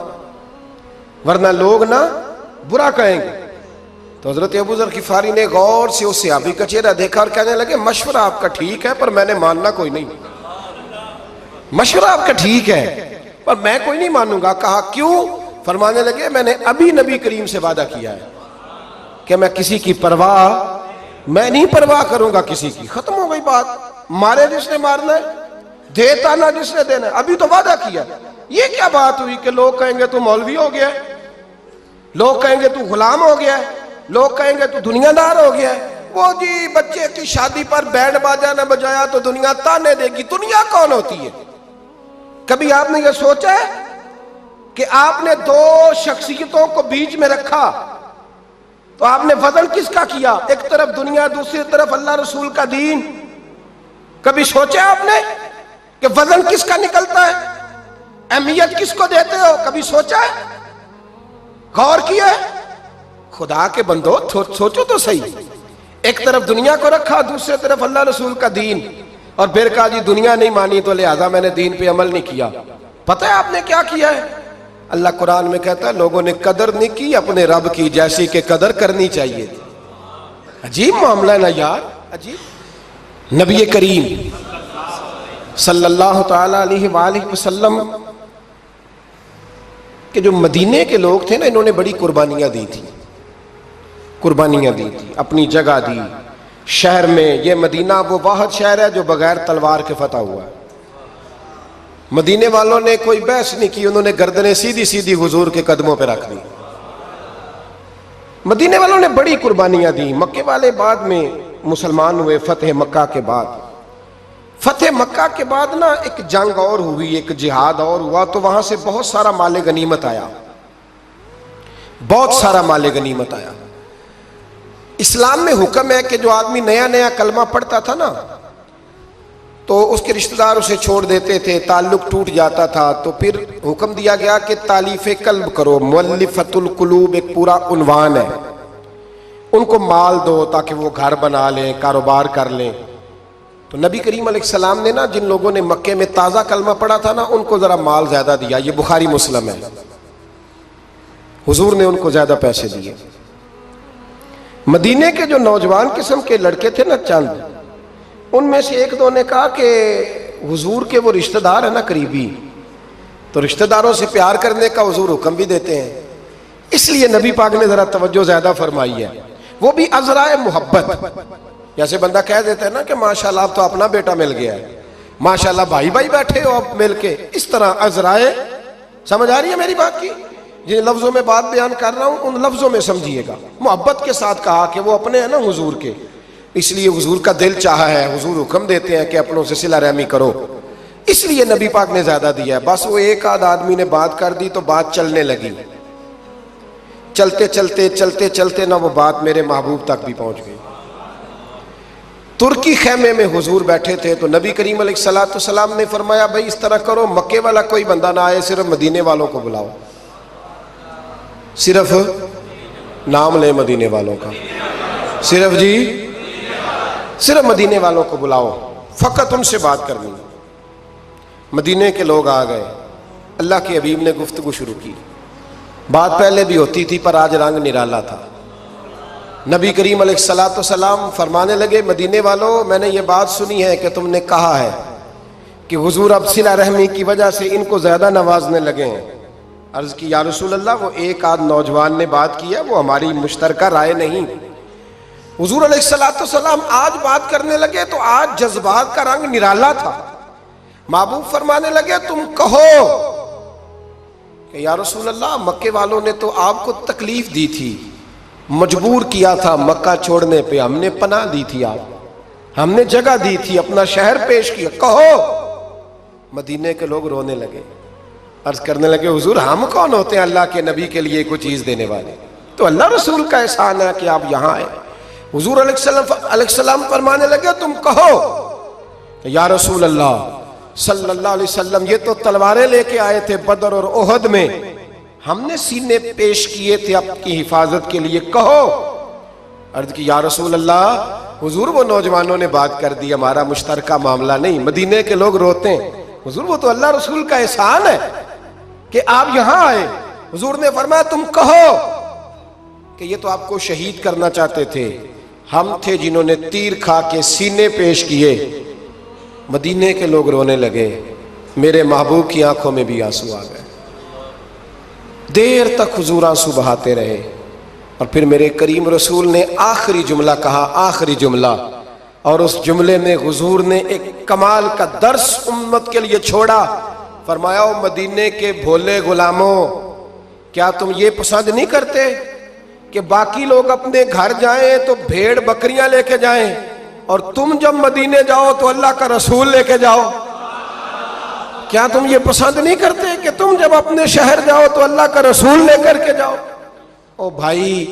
ورنہ لوگ نا برا کہیں گے۔ تو حضرت ابو ذر غفاری نے غور سے اس صحابی کا چہرہ دیکھا اور کہنے لگے مشورہ آپ کا ٹھیک ہے پر میں نے ماننا کوئی نہیں، مشورہ آپ کا ٹھیک ہے پر میں کوئی نہیں مانوں گا۔ کہا کیوں؟ فرمانے لگے میں نے ابھی نبی کریم سے وعدہ کیا ہے کہ میں کسی کی پرواہ میں نہیں پرواہ کروں گا کسی کی، ختم ہو گئی بات، مارے جس نے مارنا ہے، دے تانا جس نے دینا ہے، ابھی تو وعدہ کیا۔ یہ کیا بات ہوئی کہ لوگ کہیں گے تو مولوی ہو گیا ہے، لوگ کہیں گے تو غلام ہو گیا ہے، لوگ کہیں گے تو دنیا دار ہو گیا ہے، وہ جی بچے کی شادی پر بینڈ باجا نہ بجایا تو دنیا تانے دے گی۔ دنیا کون ہوتی ہے؟ کبھی آپ نے یہ سوچا ہے کہ آپ نے دو شخصیتوں کو بیچ میں رکھا تو آپ نے وزن کس کا کیا؟ ایک طرف دنیا، دوسری طرف اللہ رسول کا دین۔ کبھی سوچا آپ نے کہ وزن کس کا نکلتا ہے؟ اہمیت کس کو دیتے ہو؟ کبھی سوچا ہے؟ غور کیا ہے؟ خدا کے بندو سوچو تو صحیح، ایک طرف دنیا کو رکھا، دوسری طرف اللہ رسول کا دین، اور پھر کہا جی دنیا نہیں مانی تو لہذا میں نے دین پہ عمل نہیں کیا۔ پتہ ہے آپ نے کیا کیا ہے؟ اللہ قرآن میں کہتا ہے لوگوں نے قدر نہیں کی اپنے رب کی جیسی کہ قدر کرنی چاہیے تھی۔ عجیب معاملہ ہے نا یار، عجیب۔ نبی کریم صلی اللہ تعالی علیہ وآلہ وسلم کہ جو مدینے کے لوگ تھے نا، انہوں نے بڑی قربانیاں دی تھی، قربانیاں دی تھی، اپنی جگہ دی شہر میں۔ یہ مدینہ وہ واحد شہر ہے جو بغیر تلوار کے فتح ہوا ہے۔ مدینے والوں نے کوئی بحث نہیں کی، انہوں نے گردنیں سیدھی سیدھی حضور کے قدموں پہ رکھ دی۔ مدینے والوں نے بڑی قربانیاں دی۔ مکے والے بعد میں مسلمان ہوئے فتح مکہ کے بعد۔ فتح مکہ کے بعد نا ایک جنگ اور ہوئی، ایک جہاد اور ہوا، تو وہاں سے بہت سارا مال غنیمت آیا، بہت سارا مال غنیمت آیا۔ اسلام میں حکم ہے کہ جو آدمی نیا نیا کلمہ پڑھتا تھا نا تو اس کے رشتہ دار اسے چھوڑ دیتے تھے، تعلق ٹوٹ جاتا تھا، تو پھر حکم دیا گیا کہ تالیف قلب کرو۔ مؤلفۃ القلوب ایک پورا عنوان ہے، ان کو مال دو تاکہ وہ گھر بنا لیں، کاروبار کر لیں۔ تو نبی کریم علیہ السلام نے نا جن لوگوں نے مکے میں تازہ کلمہ پڑھا تھا نا ان کو ذرا مال زیادہ دیا، یہ بخاری مسلم ہے، حضور نے ان کو زیادہ پیسے دیے۔ مدینے کے جو نوجوان قسم کے لڑکے تھے نا چند، ان میں سے ایک دو نے کہا کہ حضور کے وہ رشتہ دار ہیں نا قریبی، تو رشتہ داروں سے پیار کرنے کا حضور حکم بھی دیتے ہیں، اس لیے نبی پاک نے ذرا توجہ زیادہ فرمائی ہے، وہ بھی عذرائے محبت۔ جیسے بندہ کہہ دیتا ہے نا کہ ماشاءاللہ اب تو اپنا بیٹا مل گیا ہے، ماشاءاللہ بھائی بھائی بیٹھے ہو اب مل کے، اس طرح عذرائے، سمجھ آ رہی ہے میری بات کی؟ جن لفظوں میں بات بیان کر رہا ہوں ان لفظوں میں سمجھیے گا، محبت کے ساتھ کہا کہ وہ اپنے ہیں نا حضور کے، اس لیے حضور کا دل چاہا ہے، حضور حکم دیتے ہیں کہ اپنوں سے صلہ رحمی کرو، اس لیے نبی پاک نے زیادہ دیا ہے۔ بس وہ ایک آدھ آدمی نے بات کر دی تو بات چلنے لگی، چلتے چلتے چلتے چلتے نا وہ بات میرے محبوب تک بھی پہنچ گئی۔ ترکی خیمے میں حضور بیٹھے تھے تو نبی کریم علیہ السلام نے فرمایا بھائی اس طرح کرو، مکے والا کوئی بندہ نہ آئے، صرف مدینے والوں کو بلاؤ، صرف نام لے مدینے والوں کا، صرف جی صرف مدینے والوں کو بلاؤ، فقط ان سے بات کرنی۔ مدینے کے لوگ آ گئے، اللہ کے حبیب نے گفتگو شروع کی، بات پہلے بھی ہوتی تھی پر آج رنگ نرالا تھا۔ نبی کریم علیہ السلام فرمانے لگے مدینے والوں، میں نے یہ بات سنی ہے کہ تم نے کہا ہے کہ حضور اب صلہ رحمی کی وجہ سے ان کو زیادہ نوازنے لگے ہیں۔ عرض کی یا رسول اللہ وہ ایک آدھ نوجوان نے بات کی ہے، وہ ہماری مشترکہ رائے نہیں۔ حضور علیہ السلام آج بات کرنے لگے تو آج جذبات کا رنگ نرالا تھا۔ محبوب فرمانے لگے تم کہو کہ یا رسول اللہ مکے والوں نے تو آپ کو تکلیف دی تھی، مجبور کیا تھا مکہ چھوڑنے پہ، ہم نے پناہ دی تھی، آپ ہم نے جگہ دی تھی، اپنا شہر پیش کیا، کہو۔ مدینے کے لوگ رونے لگے، عرض کرنے لگے حضور ہم کون ہوتے ہیں اللہ کے نبی کے لیے کوئی چیز دینے والے، تو اللہ رسول کا احسان ہے کہ آپ یہاں آئے۔ حضور علیہ السلام فرمانے لگے تم کہو یا رسول اللہ صلی اللہ علیہ وسلم یہ تو تلواریں لے کے آئے تھے بدر اور احد میں، ہم نے سینے پیش کیے تھے آپ کی حفاظت کے لیے، کہو۔ عرض کی یا رسول اللہ، حضور وہ نوجوانوں نے بات کر دی، ہمارا مشترکہ معاملہ نہیں، مدینے کے لوگ روتے ہیں۔ حضور وہ تو اللہ رسول کا احسان ہے کہ آپ یہاں آئے۔ حضور نے فرمایا تم کہو کہ یہ تو آپ کو شہید کرنا چاہتے تھے، ہم تھے جنہوں نے تیر کھا کے سینے پیش کیے۔ مدینے کے لوگ رونے لگے، میرے محبوب کی آنکھوں میں بھی آنسو آ گئے۔ دیر تک حضور آنسو بہاتے رہے، اور پھر میرے کریم رسول نے آخری جملہ کہا، آخری جملہ، اور اس جملے میں حضور نے ایک کمال کا درس امت کے لیے چھوڑا۔ فرمایا او مدینے کے بھولے غلاموں، کیا تم یہ پسند نہیں کرتے کہ باقی لوگ اپنے گھر جائیں تو بھیڑ بکریاں لے کے جائیں، اور تم جب مدینے جاؤ تو اللہ کا رسول لے کے جاؤ؟ کیا تم یہ پسند نہیں کرتے کہ تم جب اپنے شہر جاؤ تو اللہ کا رسول لے کر کے جاؤ؟ او بھائی،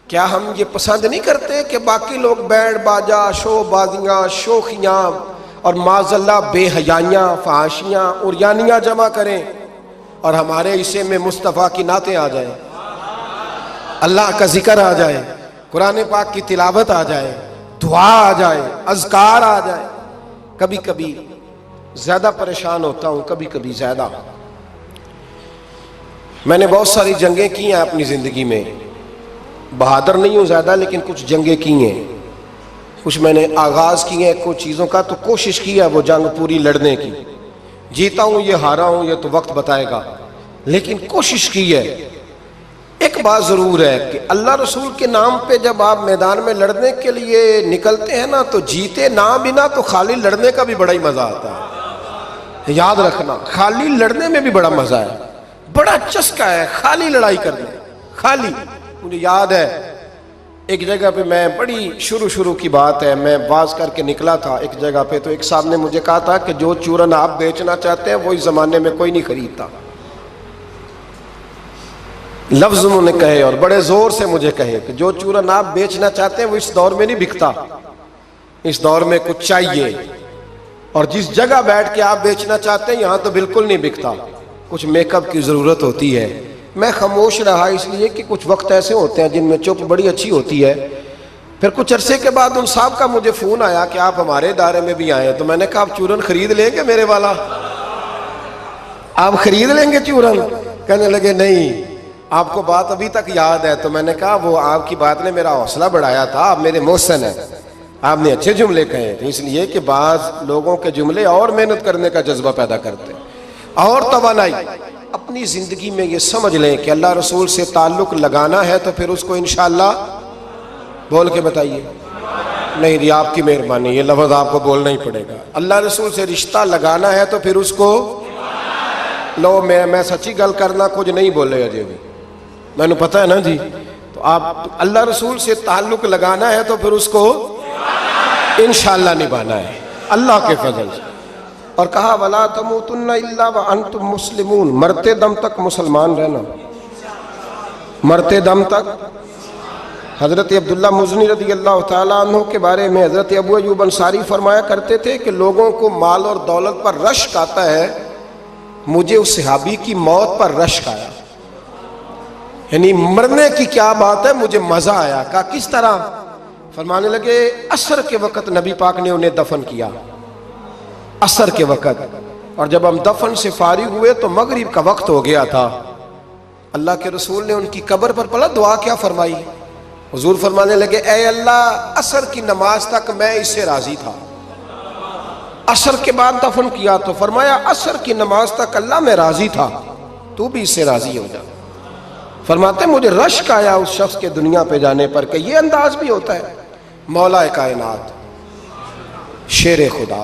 کیا ہم یہ پسند نہیں کرتے کہ باقی لوگ بینڈ باجا، شو بازیاں، شوخیاں اور معاذ اللہ بے حیائیاں، فحاشیاں، عریانیاں جمع کریں، اور ہمارے حصے میں مصطفیٰ کی نعتیں آ جائیں، اللہ کا ذکر آ جائے، قرآن پاک کی تلاوت آ جائے، دعا آ جائے، اذکار آ جائے؟ کبھی کبھی زیادہ پریشان ہوتا ہوں، کبھی کبھی زیادہ۔ میں نے بہت ساری جنگیں کی ہیں اپنی زندگی میں، بہادر نہیں ہوں زیادہ، لیکن کچھ جنگیں کی ہیں، کچھ میں نے آغاز کی ہیں کچھ چیزوں کا، تو کوشش کی ہے وہ جنگ پوری لڑنے کی۔ جیتا ہوں یہ ہارا ہوں یہ تو وقت بتائے گا، لیکن کوشش کی ہے۔ ایک بات ضرور ہے کہ اللہ رسول کے نام پہ جب آپ میدان میں لڑنے کے لیے نکلتے ہیں نا، تو جیتے نہ بنا تو خالی لڑنے کا بھی بڑا ہی مزہ آتا ہے۔ یاد رکھنا، خالی لڑنے میں بھی بڑا مزہ ہے، بڑا چسکا ہے خالی لڑائی کرنے، خالی۔ مجھے یاد ہے ایک جگہ پہ، میں بڑی شروع کی بات ہے، میں واز کر کے نکلا تھا ایک جگہ پہ، تو ایک صاحب نے مجھے کہا تھا کہ جو چورن آپ بیچنا چاہتے ہیں وہ اس زمانے میں کوئی نہیں خریدتا۔ لفظ انہوں نے کہے اور بڑے زور سے مجھے کہے کہ جو چورن آپ بیچنا چاہتے ہیں وہ اس دور میں نہیں بکتا، اس دور میں کچھ چاہیے، اور جس جگہ بیٹھ کے آپ بیچنا چاہتے ہیں یہاں تو بالکل نہیں بکتا، کچھ میک اپ کی ضرورت ہوتی ہے۔ میں خاموش رہا اس لیے کہ کچھ وقت ایسے ہوتے ہیں جن میں چپ بڑی اچھی ہوتی ہے۔ پھر کچھ عرصے کے بعد ان صاحب کا مجھے فون آیا کہ آپ ہمارے ادارے میں بھی آئے، تو میں نے کہا آپ چورن خرید لیں گے میرے والا؟ آپ خرید لیں گے چورن؟ کہنے لگے نہیں، آپ کو بات ابھی تک یاد ہے؟ تو میں نے کہا وہ آپ کی بات نے میرا حوصلہ بڑھایا تھا، آپ میرے محسن ہیں، آپ نے اچھے جملے کہے تھے، اس لیے کہ بعض لوگوں کے جملے اور محنت کرنے کا جذبہ پیدا کرتے اور توانائی۔ اپنی زندگی میں یہ سمجھ لیں کہ اللہ رسول سے تعلق لگانا ہے تو پھر اس کو انشاءاللہ بول کے بتائیے۔ نہیں جی، آپ کی مہربانی، یہ لفظ آپ کو بولنا ہی پڑے گا۔ اللہ رسول سے رشتہ لگانا ہے تو پھر اس کو لو، میں سچی گل کرنا کچھ نہیں بولے اجے بھی، میں نے پتہ ہے نا جی۔ تو آپ اللہ رسول سے تعلق لگانا ہے تو پھر اس کو انشاءاللہ نبھانا ہے اللہ کے فضل سے۔ اور کہا وَلَا تَمُوتُنَّ إِلَّا وَأَنْتُمْ مُسْلِمُونَ، مرتے دم تک مسلمان رہنا، مرتے دم تک۔ حضرت عبداللہ مزنی رضی اللہ تعالیٰ عنہ کے بارے میں حضرت ابو ایوب انصاری فرمایا کرتے تھے کہ لوگوں کو مال اور دولت پر رشک آتا ہے، مجھے اس صحابی کی موت پر رشک آیا، یعنی مرنے کی کیا بات ہے، مجھے مزہ آیا۔ کہا کس طرح؟ فرمانے لگے عصر کے وقت نبی پاک نے انہیں دفن کیا، عصر کے وقت، اور جب ہم دفن سے فارغ ہوئے تو مغرب کا وقت ہو گیا تھا۔ اللہ کے رسول نے ان کی قبر پر پڑھا، دعا کیا فرمائی؟ حضور فرمانے لگے اے اللہ، عصر کی نماز تک میں اس سے راضی تھا، عصر کے بعد دفن کیا تو فرمایا عصر کی نماز تک اللہ میں راضی تھا، تو بھی اس سے راضی ہو جا۔ فرماتے مجھے رشک آیا اس شخص کے دنیا پہ جانے پر کہ یہ انداز بھی ہوتا ہے۔ مولا کائنات، شیر خدا،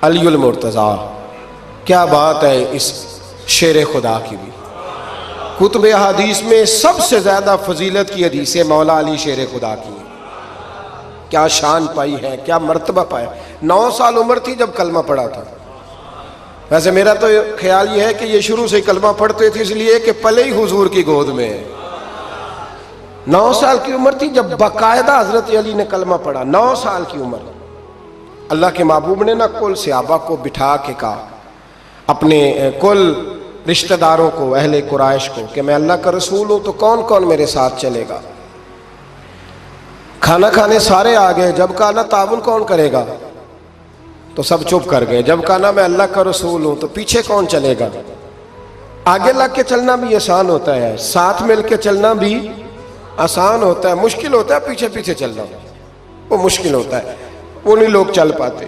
علی المرتضیٰ، کیا بات ہے اس شیر خدا کی بھی۔ کتب حدیث میں سب سے زیادہ فضیلت کی حدیث ہے مولا علی شیر خدا کی، کیا شان پائی ہے، کیا مرتبہ پایا۔ 9 سال عمر تھی جب کلمہ پڑھا تھا۔ ویسے میرا تو خیال یہ ہے کہ یہ شروع سے کلمہ پڑھتے تھے اس لیے کہ پلے ہی حضور کی گود میں۔ 9 سال کی عمر تھی جب باقاعدہ حضرت علی نے کلمہ پڑھا، 9 سال کی عمر۔ اللہ کے محبوب نے نا کل صحابہ کو بٹھا کے کہا، اپنے کل رشتہ داروں کو، اہل قریش کو، کہ میں اللہ کا رسول ہوں تو کون کون میرے ساتھ چلے گا؟ کھانا کھانے سارے آ گئے، جب کہا نا تعاون کون کرے گا تو سب چپ کر گئے، جب کہا نا میں اللہ کا رسول ہوں تو پیچھے کون چلے گا؟ آگے لگ کے چلنا بھی آسان ہوتا ہے، ساتھ مل کے چلنا بھی آسان ہوتا ہے، مشکل ہوتا ہے پیچھے پیچھے چلنا، وہ مشکل ہوتا ہے، وہ نہیں لوگ چل پاتے۔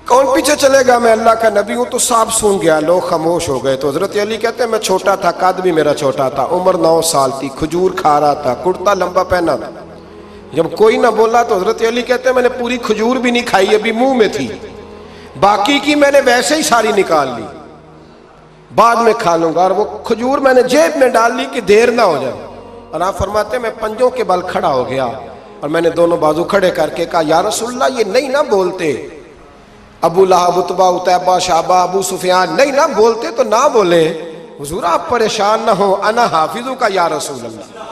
کون پیچھے چلے گا؟ میں اللہ کا نبی ہوں۔ تو سب سن گیا، لوگ خاموش ہو گئے۔ تو حضرت علی کہتے ہیں میں چھوٹا تھا، قد بھی میرا چھوٹا تھا، عمر 9 سال تھی، کھجور کھا رہا تھا، کرتا لمبا پہنا تھا۔ جب کوئی نہ بولا تو حضرت علی کہتے ہیں میں نے پوری کھجور بھی نہیں کھائی، ابھی منہ میں تھی، باقی کی میں نے ویسے ہی ساری نکال لی، بعد میں کھا لوں گا، اور وہ کھجور میں نے جیب میں ڈال لی کہ دیر نہ ہو جائے۔ اور آپ فرماتے ہیں میں پنجوں کے بل کھڑا ہو گیا اور میں نے دونوں بازو کھڑے کر کے کہا یا رسول اللہ یہ نہیں نہ بولتے، ابو لہب، عتبہ، عتیبہ، شعبہ، ابو سفیان نہیں نہ بولتے تو نہ بولے، حضور آپ پریشان نہ ہو، انا حافظوں کا یا رسول اللہ،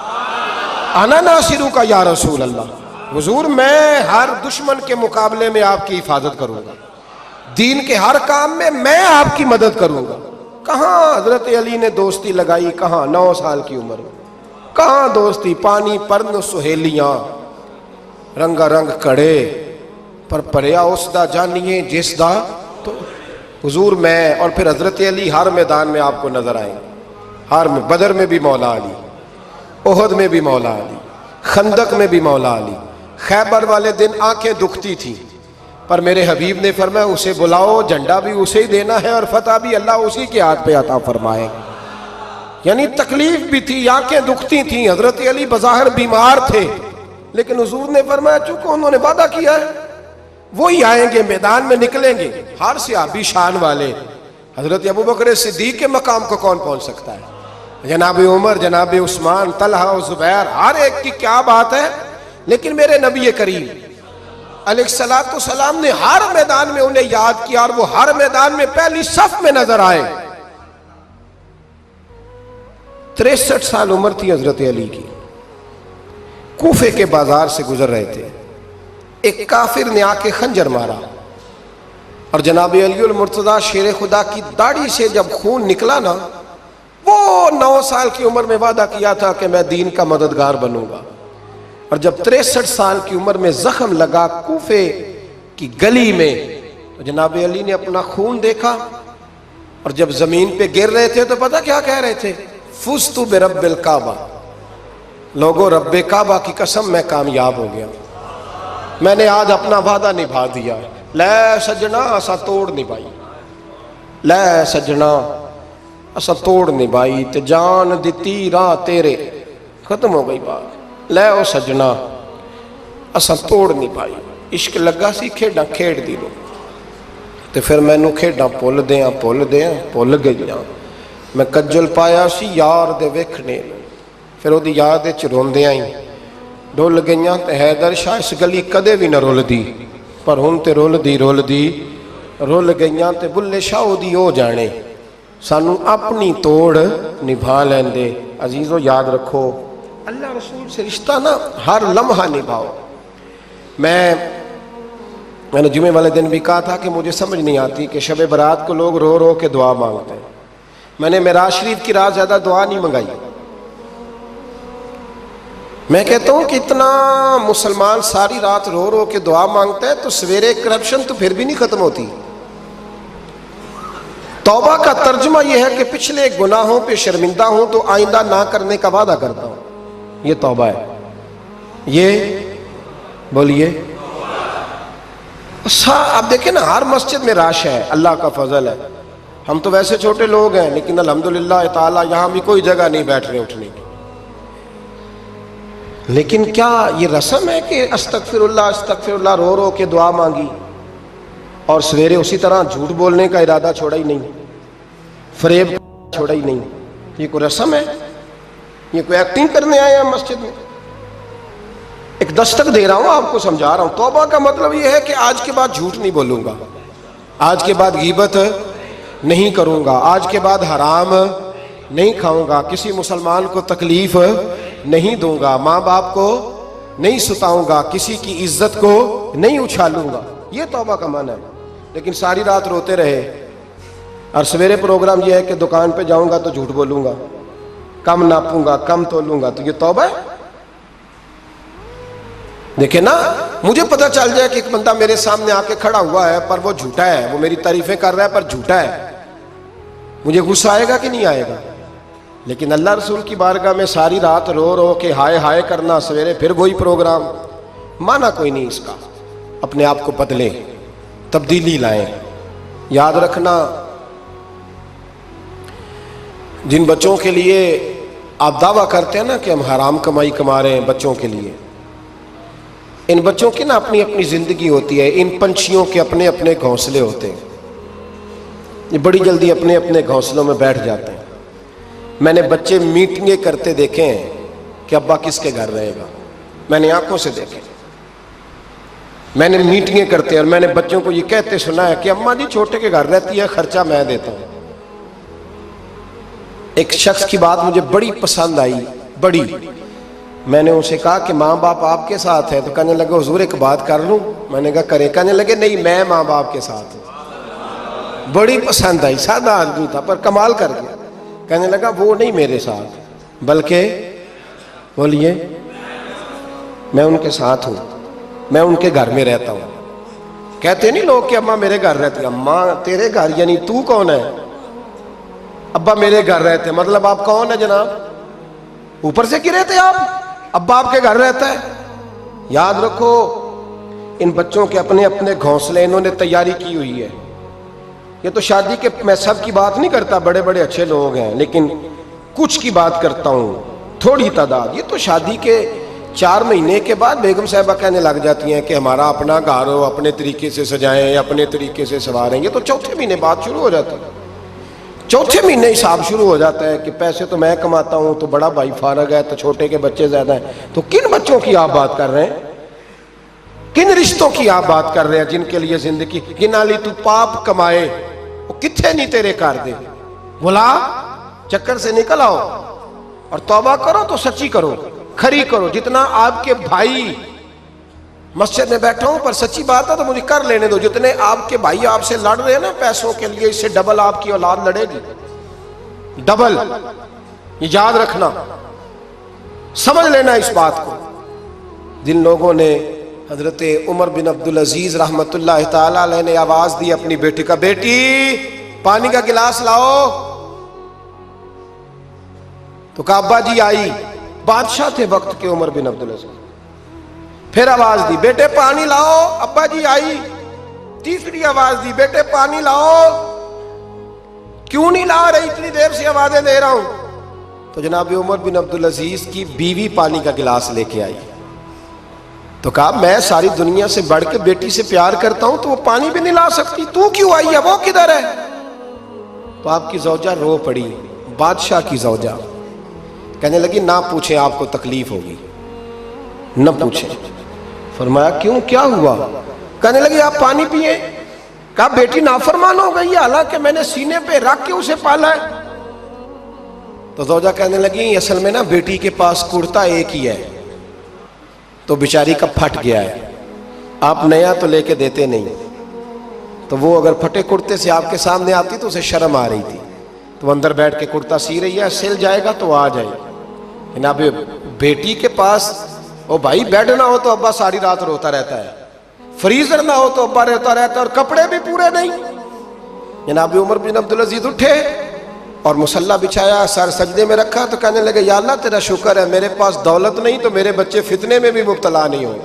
انا ناصروں کا یا رسول اللہ، حضور میں ہر دشمن کے مقابلے میں آپ کی حفاظت کروں گا، دین کے ہر کام میں آپ کی مدد کروں گا۔ کہاں حضرت علی نے دوستی لگائی؟ کہاں 9 سال کی عمر میں کہاں دوستی؟ پانی پرن سہیلیاں رنگا رنگ کڑے پر پریا اس دا جانیے جس دا، تو حضور میں اور پھر حضرت علی ہر میدان میں آپ کو نظر آئیں گے، ہر میں، بدر میں بھی مولا علی، احد میں بھی مولا علی، خندق میں بھی مولا علی، خیبر والے دن آنکھیں دکھتی تھیں پر میرے حبیب نے فرمایا اسے بلاؤ، جھنڈا بھی اسے ہی دینا ہے اور فتح بھی اللہ اسی کے ہاتھ پہ عطا فرمائے۔ یعنی تکلیف بھی تھی، آنکھیں دکھتی تھیں، حضرت علی بظاہر بیمار تھے، لیکن حضور نے فرمایا چونکہ انہوں نے وعدہ کیا ہے وہی آئیں گے، میدان میں نکلیں گے۔ ہر صحابی شان والے، حضرت ابوبکر صدیق کے مقام کو کون پہنچ سکتا ہے؟ جناب عمر، جناب عثمان، طلحہ و زبیر، ہر ایک کی کیا بات ہے، لیکن میرے نبی کریم علیہ الصلوۃ والسلام نے ہر میدان میں انہیں یاد کیا اور وہ ہر میدان میں پہلی صف میں نظر آئے۔ 63 سال عمر تھی حضرت علی کی، کوفے کے بازار سے گزر رہے تھے، ایک کافر نے آ کے خنجر مارا اور جناب علی المرتضیٰ شیر خدا کی داڑھی سے جب خون نکلا نا، وہ 9 سال کی عمر میں وعدہ کیا تھا کہ میں دین کا مددگار بنوں گا، اور جب 63 سال کی عمر میں زخم لگا کوفے کی گلی میں تو جناب علی نے اپنا خون دیکھا، اور جب زمین پہ گر رہے تھے تو پتہ کیا کہہ رہے تھے؟ فزت برب الکعبہ، لوگوں رب کعبہ کی قسم میں کامیاب ہو گیا، میں نے آج اپنا وعدہ نبھا دیا، لے سجنا اسا توڑ نبھائی، لے سجنا اسا توڑ نبھائی تے جان دتی راہ تیرے، ختم ہو گئی بات، لے او سجنا اسا توڑ نبھائی، عشق لگا سی کھیڈاں کھیڑ دی لو تے پھر مینوں کھیڈاں پل گئیاں، میں کجل پایا سی یار دے ویکھنے، پھر وہ یاد وچ روندیاں ہی ڈول گئیاں تے حیدر شاہ اس گلی کدے بھی نہ رول دی، پر ہن تے رول گئیاں تے بلے شاہ دی ہو جانے، سانو اپنی توڑ نبھا لیندے۔ عزیزو یاد رکھو اللہ رسول سے رشتہ نا ہر لمحہ نبھاؤ۔ میں نے جمعے والے دن بھی کہا تھا کہ مجھے سمجھ نہیں آتی کہ شب برات کو لوگ رو رو کے دعا مانگتے ہیں، میں نے معراج شریف کی رات زیادہ دعا نہیں منگائی، میں کہتا ہوں کہ اتنا مسلمان ساری رات رو رو کے دعا مانگتا ہے تو سویرے کرپشن تو پھر بھی نہیں ختم ہوتی۔ توبہ کا ترجمہ یہ ہے کہ پچھلے گناہوں پہ شرمندہ ہوں تو آئندہ نہ کرنے کا وعدہ کرتا ہوں، یہ توبہ ہے، یہ بولیے۔ آپ دیکھیں نا ہر مسجد میں رش ہے، اللہ کا فضل ہے، ہم تو ویسے چھوٹے لوگ ہیں لیکن الحمدللہ تعالیٰ یہاں بھی کوئی جگہ نہیں بیٹھنے اٹھنے کی، لیکن کیا یہ رسم ہے کہ استغفر اللہ رو رو کے دعا مانگی اور سویرے اسی طرح جھوٹ بولنے کا ارادہ چھوڑا ہی نہیں، فریب چھوڑا ہی نہیں؟ یہ کوئی رسم ہے؟ یہ کوئی ایکٹنگ کرنے آئے ہیں مسجد میں؟ ایک دستک دے رہا ہوں، آپ کو سمجھا رہا ہوں، توبہ کا مطلب یہ ہے کہ آج کے بعد جھوٹ نہیں بولوں گا، آج کے بعد غیبت نہیں کروں گا، آج کے بعد حرام نہیں کھاؤں گا، کسی مسلمان کو تکلیف نہیں دوں گا، ماں باپ کو نہیں ستاؤں گا، کسی کی عزت کو نہیں اچھالوں گا، یہ توبہ کا معنی ہے۔ لیکن ساری رات روتے رہے اور سویرے پروگرام یہ ہے کہ دکان پہ جاؤں گا تو جھوٹ بولوں گا، کم ناپوں گا، کم تولوں گا، تو یہ توبہ ہے؟ دیکھیں نا، مجھے پتہ چل جائے کہ ایک بندہ میرے سامنے آ کے کھڑا ہوا ہے پر وہ جھوٹا ہے، وہ میری تعریفیں کر رہا ہے پر جھوٹا ہے، مجھے غصہ آئے گا کہ نہیں آئے گا؟ لیکن اللہ رسول کی بارگاہ میں ساری رات رو رو کے ہائے ہائے کرنا، سویرے پھر وہی پروگرام، مانا کوئی نہیں اس کا۔ اپنے آپ کو بدلیں، تبدیلی لائیں۔ یاد رکھنا، جن بچوں کے لیے آپ دعویٰ کرتے ہیں نا کہ ہم حرام کمائی کما رہے ہیں بچوں کے لیے، ان بچوں کی نا اپنی اپنی زندگی ہوتی ہے، ان پنچھیوں کے اپنے اپنے گھونسلے ہوتے ہیں، یہ بڑی جلدی اپنے اپنے گھونسلوں میں بیٹھ جاتے ہیں۔ میں نے بچے میٹنگیں کرتے دیکھے ہیں کہ ابا کس کے گھر رہے گا، میں نے آنکھوں سے دیکھے، میں نے میٹنگیں کرتے ہیں اور میں نے بچوں کو یہ کہتے سنا ہے کہ اماں جی چھوٹے کے گھر رہتی ہے، خرچہ میں دیتا ہوں۔ ایک شخص کی بات مجھے بڑی پسند آئی، بڑی، میں نے اسے کہا کہ ماں باپ آپ کے ساتھ ہے، تو کہنے لگے حضور ایک بات کر لوں؟ میں نے کہا کرے، کہنے لگے نہیں میں ماں باپ کے ساتھ ہوں۔ بڑی پسند آئی، سادہ آدمی تھا پر کمال کر گیا، کہنے لگا وہ نہیں میرے ساتھ بلکہ بولیے میں ان کے ساتھ ہوں، میں ان کے گھر میں رہتا ہوں۔ کہتے نہیں لوگ کہ اماں میرے گھر رہتی، اماں تیرے گھر یعنی تو کون ہے؟ ابا میرے گھر رہتے، مطلب آپ کون ہے جناب؟ اوپر سے گرے تھے آپ؟ ابا آپ کے گھر رہتا ہے؟ یاد رکھو، ان بچوں کے اپنے اپنے گھونسلے انہوں نے تیاری کی ہوئی ہے۔ یہ تو شادی کے، میں سب کی بات نہیں کرتا، بڑے بڑے اچھے لوگ ہیں، لیکن کچھ کی بات کرتا ہوں، تھوڑی تعداد۔ یہ تو شادی کے 4 مہینے کے بعد بیگم صاحبہ کہنے لگ جاتی ہیں کہ ہمارا اپنا گھر ہو، اپنے طریقے سے سجائیں، اپنے طریقے سے سنواریں۔ یہ تو چوتھے مہینے بات شروع ہو جاتی ہے، چوتھے مہینے حساب شروع ہو جاتا ہے کہ پیسے تو میں کماتا ہوں، تو بڑا بھائی فارغ ہے، تو چھوٹے کے بچے زیادہ ہیں۔ تو کن بچوں کی آپ بات کر رہے ہیں؟ کن رشتوں کی آپ بات کر رہے ہیں جن کے لیے زندگی گنا لی؟ تو پاپ کمائے وہ کتنے نہیں تیرے کر دے، بلا چکر سے نکل آؤ اور توبہ کرو تو سچی کرو، کھری کرو۔ جتنا آپ کے بھائی، مسجد میں بیٹھا ہوں پر سچی بات ہے تو مجھے کر لینے دو، جتنے آپ کے بھائی آپ سے لڑ رہے ہیں نا پیسوں کے لیے، اس سے ڈبل آپ کی اولاد لڑے گی، ڈبل۔ یہ یاد رکھنا، سمجھ لینا اس بات کو۔ جن لوگوں نے، حضرت عمر بن عبدالعزیز رحمت اللہ تعالی علیہ نے آواز دی اپنی بیٹی کا، بیٹی پانی کا گلاس لاؤ، تو کہا ابا جی آئی، بادشاہ تھے وقت کے عمر بن عبدالعزیز۔ پھر آواز دی بیٹے پانی لاؤ، ابا جی آئی۔ تیسری آواز دی بیٹے پانی لاؤ، کیوں نہیں لا رہی، اتنی دیر سے آوازیں دے رہا ہوں۔ تو جناب عمر بن عبدالعزیز کی بیوی پانی کا گلاس لے کے آئی، تو کہا میں ساری دنیا سے بڑھ کے بیٹی سے پیار کرتا ہوں تو وہ پانی بھی نہیں لا سکتی، تو کیوں آئی ہے، وہ کدھر ہے؟ تو آپ کی زوجہ رو پڑی، بادشاہ کی زوجہ، کہنے لگی نہ پوچھیں آپ کو تکلیف ہوگی، نہ پوچھیں۔ فرمایا کیوں، کیا ہوا؟ کہنے لگی آپ پانی پیئے۔ کہا بیٹی نافرمان ہو گئی ہے، حالانکہ میں نے سینے پہ رکھ کے اسے پالا ہے۔ تو زوجہ کہنے لگی اصل میں نا بیٹی کے پاس کرتا ایک ہی ہے، تو بیچاری کا پھٹ گیا ہے، آپ نیا تو لے کے دیتے نہیں، تو وہ اگر پھٹے کرتے سے آپ کے سامنے آتی تو اسے شرم آ رہی تھی، تو اندر بیٹھ کے کرتا سی رہی ہے، سل جائے گا تو آ جائے۔ جناب بیٹی کے پاس، او بھائی بیڈ نہ ہو تو ابا ساری رات روتا رہتا ہے، فریزر نہ ہو تو ابا روتا رہتا ہے، اور کپڑے بھی پورے نہیں۔ جناب عمر بن عبدالعزیز اٹھے اور مصلی بچھایا، سر سجدے میں رکھا، تو کہنے لگے یا اللہ تیرا شکر ہے میرے پاس دولت نہیں تو میرے بچے فتنے میں بھی مبتلا نہیں ہوں،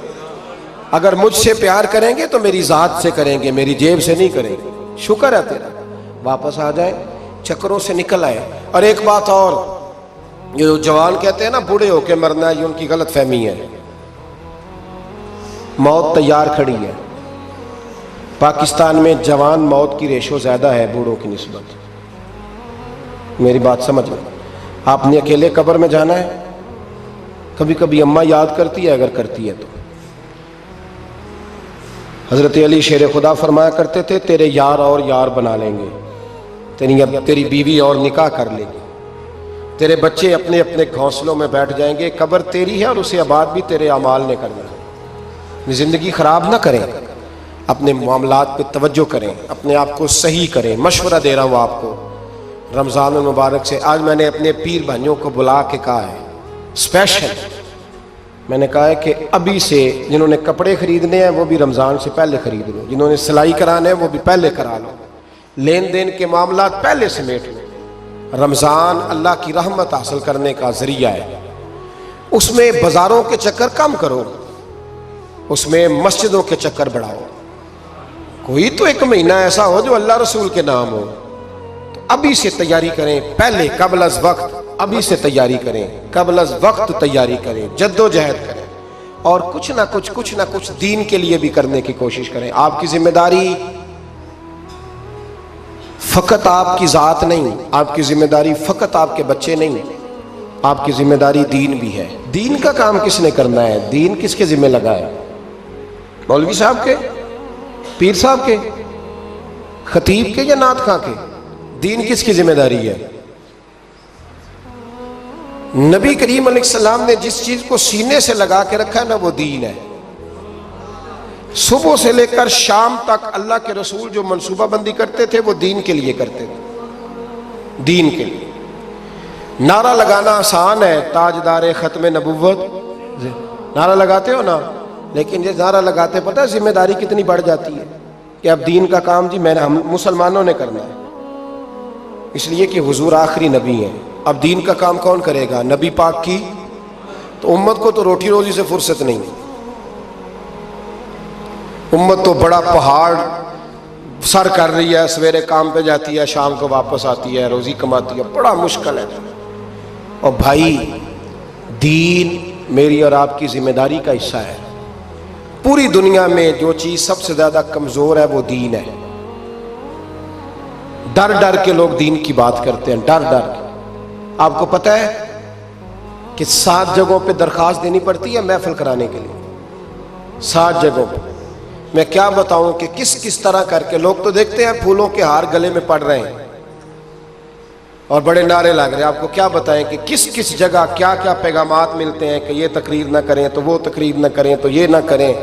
اگر مجھ سے پیار کریں گے تو میری ذات سے کریں گے، میری جیب سے نہیں کریں گے، شکر ہے تیرا۔ واپس آ جائیں، چکروں سے نکل آئے۔ اور ایک بات اور، یہ جو جوان کہتے ہیں نا بوڑھے ہو کے مرنا، یہ ان کی غلط فہمی ہے۔ موت تیار کھڑی ہے، پاکستان میں جوان موت کی ریشو زیادہ ہے بوڑھوں کی نسبت، میری بات سمجھ لیں۔ آپ نے اکیلے قبر میں جانا ہے، کبھی کبھی اماں یاد کرتی ہے اگر کرتی ہے تو۔ حضرت علی شیر خدا فرمایا کرتے تھے تیرے یار اور یار بنا لیں گے، تیری بیوی اور نکاح کر لے گی، تیرے بچے اپنے اپنے گھونسلوں میں بیٹھ جائیں گے، قبر تیری ہے اور اسے آباد بھی تیرے اعمال نے کرنا ہے۔ زندگی خراب نہ کریں، اپنے معاملات پہ توجہ کریں، اپنے آپ کو صحیح کریں۔ مشورہ دے رہا ہوں آپ کو رمضان المبارک سے۔ آج میں نے اپنے پیر بھائیوں کو بلا کے کہا ہے اسپیشل، میں نے کہا ہے کہ ابھی سے جنہوں نے کپڑے خریدنے ہیں وہ بھی رمضان سے پہلے خرید لو، جنہوں نے سلائی کرانے ہیں وہ بھی پہلے کرا لو، لین دین کے معاملات پہلے سمیٹ لو۔ رمضان اللہ کی رحمت حاصل کرنے کا ذریعہ ہے، اس میں بازاروں کے چکر کم کرو، اس میں مسجدوں کے چکر بڑھاؤ۔ کوئی تو ایک مہینہ ایسا ہو جو اللہ رسول کے نام ہو، تو ابھی سے تیاری کریں، پہلے قبل از وقت ابھی سے تیاری کریں، قبل از وقت تیاری کریں، جد و جہد کریں، اور کچھ نہ کچھ دین کے لیے بھی کرنے کی کوشش کریں۔ آپ کی ذمہ داری فقط آپ کی ذات نہیں، آپ کی ذمہ داری فقط آپ کے بچے نہیں، آپ کی ذمہ داری دین بھی ہے۔ دین کا کام کس نے کرنا ہے؟ دین کس کے ذمہ لگا ہے؟ مولوی صاحب کے، پیر صاحب کے، خطیب کے یا نعت خواں کے؟ دین کس کی ذمہ داری ہے؟ نبی کریم علیہ السلام نے جس چیز کو سینے سے لگا کے رکھا ہے نا، وہ دین ہے۔ صبح سے لے کر شام تک اللہ کے رسول جو منصوبہ بندی کرتے تھے وہ دین کے لیے کرتے تھے، دین کے لیے۔ نعرہ لگانا آسان ہے، تاجدار ختم نبوت، نعرہ لگاتے ہو نا، لیکن یہ نعرہ لگاتے پتہ ہے ذمہ داری کتنی بڑھ جاتی ہے کہ اب دین کا کام جی ہم مسلمانوں نے کرنا ہے، اس لیے کہ حضور آخری نبی ہیں۔ اب دین کا کام کون کرے گا؟ نبی پاک کی، تو امت کو تو روٹی روزی سے فرصت نہیں، امت تو بڑا پہاڑ سر کر رہی ہے، سویرے کام پہ جاتی ہے، شام کو واپس آتی ہے، روزی کماتی ہے، بڑا مشکل ہے۔ اور بھائی دین میری اور آپ کی ذمہ داری کا حصہ ہے۔ پوری دنیا میں جو چیز سب سے زیادہ کمزور ہے وہ دین ہے۔ ڈر ڈر کے لوگ دین کی بات کرتے ہیں، ڈر ڈر کے۔ آپ کو پتہ ہے کہ 7 جگہوں پہ درخواست دینی پڑتی ہے محفل کرانے کے لیے، 7 جگہوں پہ۔ میں کیا بتاؤں کہ کس طرح کر کے لوگ تو دیکھتے ہیں پھولوں کے ہار گلے میں پڑ رہے ہیں اور بڑے نعرے لگ رہے ہیں، آپ کو کیا بتائیں کہ کس جگہ کیا پیغامات ملتے ہیں کہ یہ تقریر نہ کریں تو وہ تقریر نہ کریں تو یہ نہ کریں۔